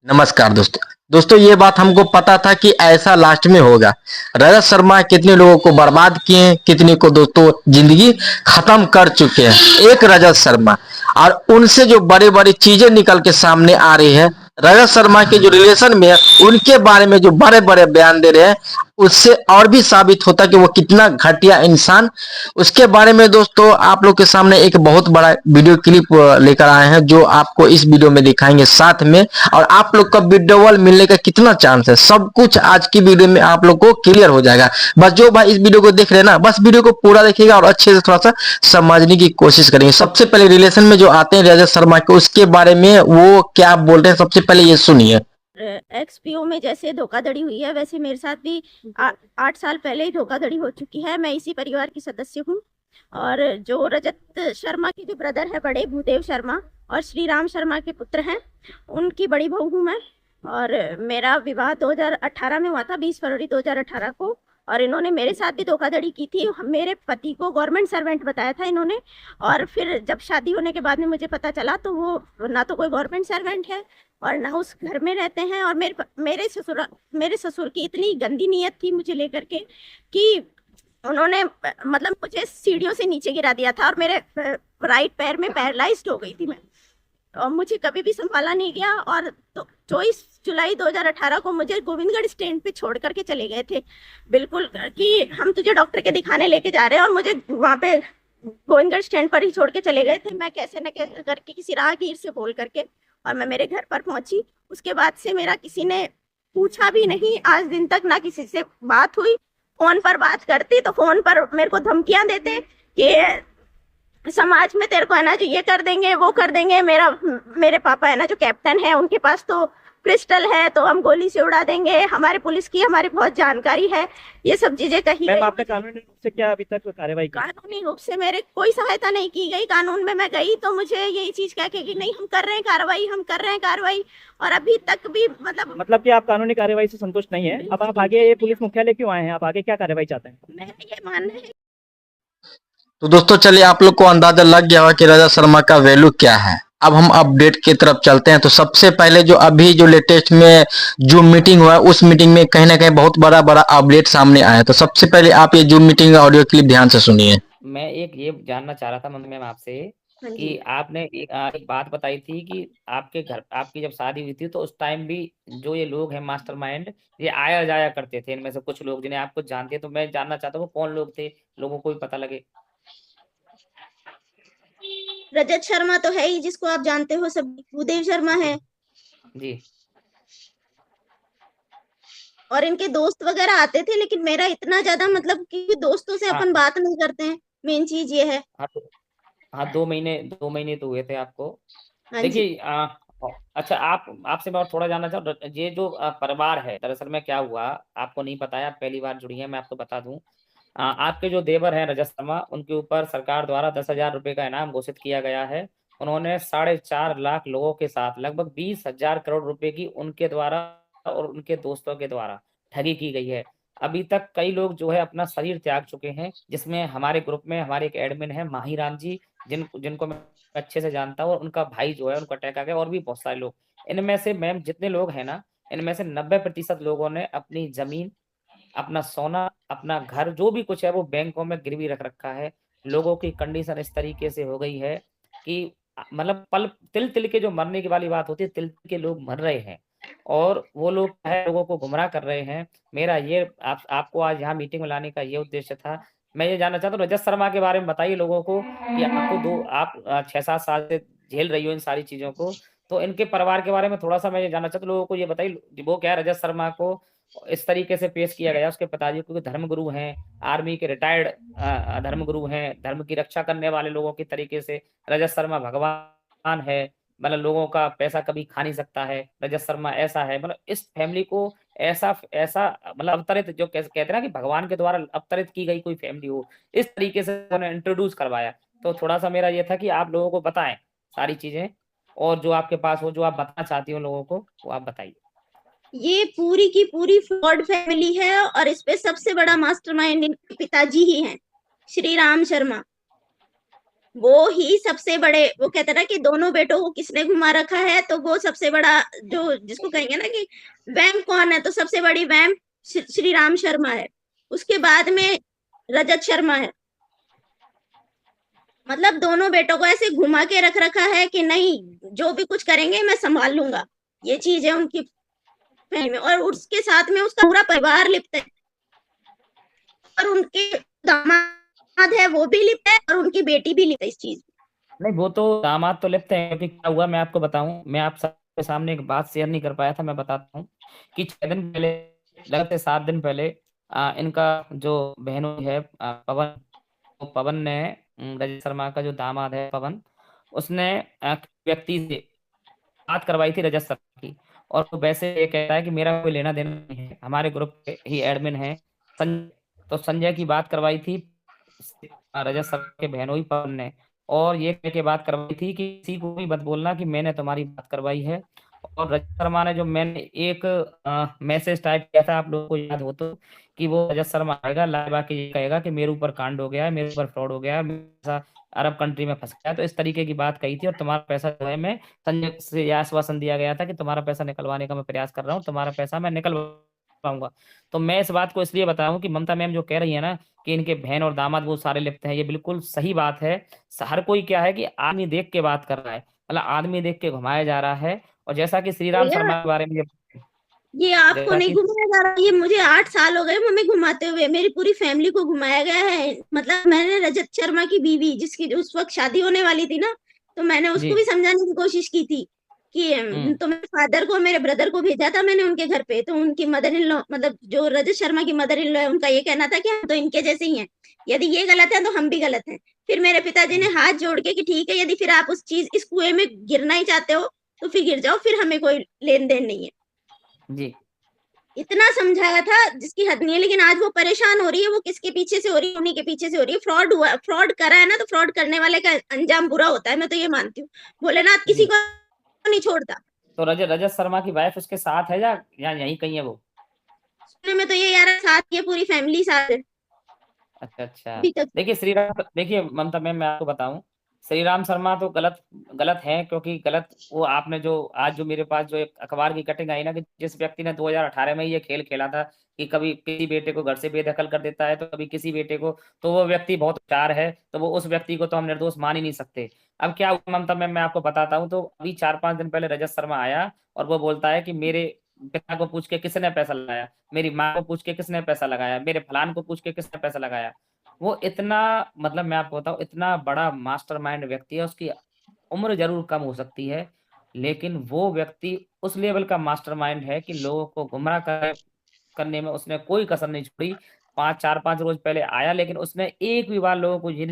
नमस्कार दोस्तों। दोस्तों ये बात हमको पता था कि ऐसा लास्ट में होगा। रजत शर्मा कितने लोगों को बर्बाद किए हैं, कितने को दोस्तों जिंदगी खत्म कर चुके हैं। एक रजत शर्मा और उनसे जो बड़े बड़े चीजें निकल के सामने आ रही है। रजत शर्मा के जो रिलेशन में है, उनके बारे में जो बड़े बड़े बयान दे रहे हैं, उससे और भी साबित होता है कि वो कितना घटिया इंसान। उसके बारे में दोस्तों आप लोग के सामने एक बहुत बड़ा वीडियो क्लिप लेकर आए हैं, जो आपको इस वीडियो में दिखाएंगे साथ में। और आप लोग का विड्रॉवल मिलने का कितना चांस है, सब कुछ आज की वीडियो में आप लोग को क्लियर हो जाएगा। बस जो भाई इस वीडियो को देख रहे हैं ना, बस वीडियो को पूरा देखिएगा और अच्छे से थोड़ा सा समझने की कोशिश करेंगे। सबसे पहले रिलेशन में जो आते हैं रजत शर्मा के, उसके बारे में वो क्या बोल रहे हैं, सबसे पहले ये सुनिए। एक्सपीओ में जैसे धोखाधड़ी हुई है, वैसे मेरे साथ भी 8 साल पहले ही धोखाधड़ी हो चुकी है। मैं इसी परिवार की सदस्य हूँ। और जो रजत शर्मा के जो ब्रदर है बड़े, भूदेव शर्मा और श्री राम शर्मा के पुत्र हैं, उनकी बड़ी बहू हूँ मैं। और मेरा विवाह 2018 में हुआ था, 20 फरवरी 2018 को। और इन्होंने मेरे साथ भी धोखाधड़ी की थी। मेरे पति को गवर्नमेंट सर्वेंट बताया था इन्होंने। और फिर जब शादी होने के बाद में मुझे पता चला, तो वो ना तो कोई गवर्नमेंट सर्वेंट है और ना उस घर में रहते हैं। और मेरे ससुर की इतनी गंदी नीयत थी मुझे लेकर के कि उन्होंने मतलब मुझे सीढ़ियों से नीचे गिरा दिया था। और मेरे राइट पैर में पैरालाइज्ड हो गई थी मैं, और मुझे कभी भी संभाला नहीं गया। और तो 24 जुलाई 2018 को मुझे गोविंदगढ़ स्टैंड पे छोड़ करके चले गए थे, बिल्कुल कि हम तुझे डॉक्टर के दिखाने लेके जा रहे हैं। और मुझे वहां पे गोविंदगढ़ स्टैंड पर ही छोड़ के चले गए थे। मैं कैसे न कैसे करके किसी राहगीर से बोल करके और मैं मेरे घर पर पहुंची। उसके बाद से मेरा किसी ने पूछा भी नहीं, आज दिन तक ना किसी से बात हुई। फोन पर बात करती तो फोन पर मेरे को धमकियां देते कि समाज में तेरे को है ना जो ये कर देंगे वो कर देंगे। मेरे पापा है ना जो कैप्टन है, उनके पास तो पिस्टल है, तो हम गोली से उड़ा देंगे। हमारे पुलिस की हमारी बहुत जानकारी है, ये सब चीजें कही गई। आपने कानूनी रूप से क्या अभी तक कार्रवाई की? कानूनी रूप से मेरे कोई सहायता नहीं की गई। कानून में मैं गई तो मुझे यही चीज कह के कि नहीं, हम कर रहे हैं कार्रवाई, हम कर रहे हैं कार्रवाई। और अभी तक भी मतलब कि आप कानूनी कार्रवाई से संतुष्ट नहीं है। अब आप आगे ये पुलिस मुख्यालय क्यों आए हैं? आप आगे क्या कार्रवाई चाहते हैं? मेरा ये मानना है। तो दोस्तों चलिए, आप लोग को अंदाजा लग गया होगा कि रजत शर्मा का वैल्यू क्या है। अब हम अपडेट की तरफ चलते हैं। तो सबसे पहले जो अभी जो लेटेस्ट में जूम मीटिंग हुआ है, उस मीटिंग में कहीं ना कहीं बहुत बड़ा बड़ा अपडेट सामने आया है। तो सबसे पहले आप ये जूम मीटिंग का ऑडियो क्लिप ध्यान से सुनिए। मैं एक ये जानना चाह रहा था मम्मी मैम आपसे कि आपने एक बात बताई थी कि आपके घर आपकी जब शादी हुई थी तो उस टाइम भी जो ये लोग हैं मास्टरमाइंड, ये आया जाया करते थे। इनमें से कुछ लोग जिन्हें आप कुछ जानते हैं, तो मैं जानना चाहता हूँ वो कौन लोग थे, लोगों को भी पता लगे। रजत शर्मा तो है ही, जिसको आप जानते हो सब। भूदेव शर्मा है जी। और इनके दोस्त वगैरह आते थे, लेकिन मेरा इतना ज्यादा मतलब कि दोस्तों से अपन बात नहीं करते हैं, मेन चीज ये है। हाँ, 2 महीने तो हुए थे आपको। हाँ जी। देखिए अच्छा, आपसे मैं और थोड़ा जानना चाहूँ। ये जो परिवार है, दरअसल में क्या हुआ, आपको नहीं पता है, आप पहली बार जुड़ी हैं, मैं आपको बता दूं। आपके जो देवर हैं रजत शर्मा, उनके ऊपर सरकार द्वारा 10,000 रुपए का इनाम घोषित किया गया है। उन्होंने 4.5 लाख लोगों के साथ लगभग 20,000 करोड़ रुपए की उनके द्वारा और उनके दोस्तों के द्वारा ठगी की गई है। अभी तक कई लोग जो है अपना शरीर त्याग चुके हैं, जिसमें हमारे ग्रुप में हमारे एक एडमिन है माही राम जी, जिनको मैं अच्छे से जानता हूँ, और उनका भाई जो है उनको अटैक आ गया, और भी बहुत सारे लोग। इनमें से मैम जितने लोग हैं ना, इनमें से 90% लोगों ने अपनी जमीन, अपना सोना, अपना घर, जो भी कुछ है वो बैंकों में गिरवी रख रखा है। लोगों की कंडीशन इस तरीके से हो गई है कि मतलब पल तिल तिल के जो मरने की वाली बात होती है, तिल तिल के लोग मर रहे हैं। और वो लोग है लोगों को गुमराह कर रहे हैं। मेरा ये आपको आज यहाँ मीटिंग में लाने का ये उद्देश्य था। मैं ये जानना चाहता हूँ, रजत शर्मा के बारे में बताइए लोगों को कि आपको आप 6-7 साल से झेल रही हो इन सारी चीजों को। तो इनके परिवार के बारे में थोड़ा सा मैं ये जानना चाहता हूँ, लोगों को ये बताइए वो क्या है, रजत शर्मा को इस तरीके से पेश किया गया। उसके पिताजी क्योंकि धर्मगुरु हैं, आर्मी के रिटायर्ड धर्मगुरु हैं, धर्म की रक्षा करने वाले लोगों की तरीके से रजत शर्मा भगवान है। मतलब लोगों का पैसा कभी खा नहीं सकता है, रजत शर्मा ऐसा है। मतलब इस फैमिली को ऐसा ऐसा मतलब अवतरित, जो कहते हैं ना कि भगवान के द्वारा अवतरित की गई कोई फैमिली हो, इस तरीके से उन्होंने इंट्रोड्यूस करवाया। तो थोड़ा सा मेरा ये था कि आप लोगों को बताएं सारी चीजें, और जो आपके पास हो, जो आप बताना चाहती हो लोगों को, वो आप बताइए। ये पूरी की पूरी फ्रॉड फैमिली है और इस पे सबसे बड़ा मास्टरमाइंड इनके पिताजी ही हैं, श्री राम शर्मा। वो ही सबसे बड़े, वो कहते हैं ना कि दोनों बेटों को किसने घुमा रखा है, तो वो सबसे बड़ा, जो जिसको कहेंगे ना कि वैम कौन है, तो सबसे बड़ी वैम श्री राम शर्मा है, उसके बाद में रजत शर्मा है। मतलब दोनों बेटों को ऐसे घुमा के रख रखा है कि नहीं, जो भी कुछ करेंगे मैं संभाल लूंगा, ये चीज है उनकी फैमिली में। और उसके साथ में उसका पूरा परिवार लिप्त है, और उनके दामाद है वो भी लिप्त है, और उनकी बेटी भी लिप्त है इस चीज में। नहीं, वो तो दामाद तो लिप्त है, क्योंकि क्या हुआ मैं आपको बताऊं, मैं आप सबके सामने एक बात शेयर नहीं कर पाया था, मैं बताता हूँ कि 6 दिन पहले, लगभग 7 दिन पहले, इनका जो बहनोई है पवन, तो पवन ने रजत शर्मा का जो दामाद है पवन, उसने व्यक्ति से बात करवाई थी रजत शर्मा की। और वो वैसे ये कहता है कि मेरा कोई लेना देना नहीं है, हमारे ग्रुप के ही एडमिन है संजय, तो संजय की बात करवाई थी रजत शर्मा के बहनोई पवन ने। और ये कह के बात करवाई थी कि किसी को भी मत बोलना कि मैंने तुम्हारी बात करवाई है। और रजत शर्मा ने, जो मैंने एक मैसेज टाइप किया था, आप लोगों को याद हो तो, कि वो रजत शर्मा आएगा लाइव आके ये कहेगा कि मेरे ऊपर कांड हो गया है, मेरे ऊपर फ्रॉड हो गया है, मेरा अरब कंट्री में फंस गया, तो इस तरीके की बात कही थी। और तुम्हारा पैसा जो है, मैं संजय से यह आश्वासन दिया गया था कि तुम्हारा पैसा निकलवाने का मैं प्रयास कर रहा हूँ, तुम्हारा पैसा मैं निकलवाऊंगा। तो मैं इस बात को इसलिए बताऊं कि ममता मैम जो कह रही है ना कि इनके बहन और दामाद वो सारे लिप्त हैं, ये बिल्कुल सही बात है। हर कोई क्या है कि आदमी देख के बात कर रहा है, मतलब आदमी देख के घुमाया जा रहा है। और जैसा कि श्रीराम भैया, शर्मा के बारे में ये आपको जैसा नहीं कि घुमाया जा रहा, ये मुझे 8 साल हो गए मम्मी घुमाते हुए, मेरी पूरी फैमिली को घुमाया गया है। मतलब मैंने रजत शर्मा की बीवी, जिसकी उस वक्त शादी होने वाली थी ना, तो मैंने उसको जी। भी समझाने की कोशिश की थी कि हम्म। तो मेरे फादर को, मेरे ब्रदर को भेजा था मैंने उनके घर पे, तो उनकी मदर इन लॉ, मतलब जो रजत शर्मा की मदर इन लॉ है, उनका ये कहना था कि हम तो इनके जैसे ही हैं, यदि ये गलत है तो हम भी गलत हैं। फिर मेरे पिताजी ने हाथ जोड़ के कि ठीक है, यदि फिर आप उस चीज, इस कुएं में गिरना ही चाहते हो तो फिर गिर जाओ, फिर हमें कोई लेन देन नहीं है। जी। इतना समझाया था जिसकी हद नहीं है। लेकिन आज वो परेशान हो रही है, वो किसके पीछे से हो रही है, उन्हीं के पीछे से हो रही है। फ्रॉड हुआ, फ्रॉड करा है ना, तो फ्रॉड करने वाले का अंजाम बुरा होता है, मैं तो ये मानती हूँ। भोलेनाथ किसी जी। को नहीं छोड़ता। तो रजत रजत शर्मा की वाइफ उसके साथ है या यहीं कहीं है वो? सुनने में तो ये यार साथ, ये पूरी फैमिली साथ है अच्छा अच्छा। अभी तक। देखिए ममता मैम, मैं आपको बताऊं, श्री राम शर्मा तो गलत गलत है, क्योंकि गलत वो आपने जो आज जो मेरे पास जो एक अखबार की कटिंग आई ना, कि जिस व्यक्ति ने 2018 में ये खेल खेला था कि कभी किसी बेटे को घर से बेदखल कर देता है, तो कभी किसी बेटे को, तो वो व्यक्ति बहुत होशियार है, तो वो उस व्यक्ति को तो हम निर्दोष मान ही नहीं सकते। अब क्या हुआ ममता मैम, मैं आपको बताता हूँ। तो अभी 4-5 दिन पहले रजत शर्मा आया और वो बोलता है कि मेरे पिता को पूछ के किसने पैसा लगाया, मेरी माँ को पूछ के किसने पैसा लगाया, मेरे फलान को पूछ के किसने पैसा लगाया। वो इतना, मतलब मैं आपको बताऊं, इतना बड़ा मास्टरमाइंड व्यक्ति है। उसकी उम्र जरूर कम हो सकती है, लेकिन वो व्यक्ति उस लेवल का मास्टरमाइंड है कि लोगों को गुमराह करने में उसने कोई कसर नहीं छोड़ी। 5-4-5 रोज पहले आया, लेकिन उसने एक भी बार लोगों को ये